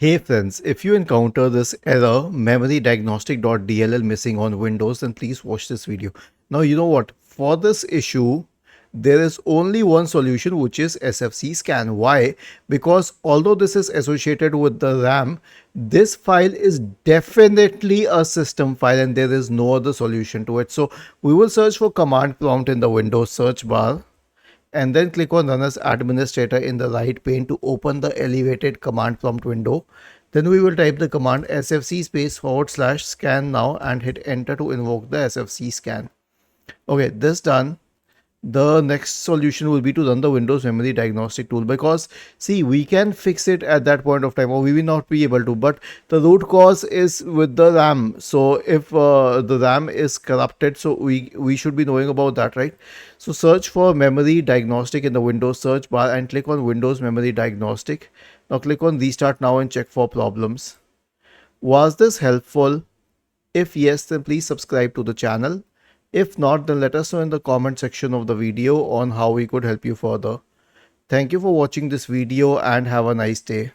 Hey friends, if you encounter this error MemoryDiagnostic.dll missing on Windows, then please watch this video. Now you know what? For this issue, there is only one solution, which is SFC scan. Why? Because although this is associated with the RAM, this file is definitely a system file and there is no other solution to it. So we will search for command prompt in the Windows search bar and then click on Run as Administrator in the right pane to open the elevated command prompt window. Then we will type the command sfc /scan now and hit enter to invoke the sfc scan. Okay, this done. The next solution will be to run the Windows Memory Diagnostic tool, because see, we can fix it at that point of time, or we will not be able to, but the root cause is with the RAM. So if the RAM is corrupted, so we should be knowing about that, right? So search for Memory Diagnostic in the Windows search bar and click on Windows Memory Diagnostic. Now click on Restart Now and check for problems. Was this helpful? If yes, then please subscribe to the channel. If not, then let us know in the comment section of the video on how we could help you further. Thank you for watching this video and have a nice day.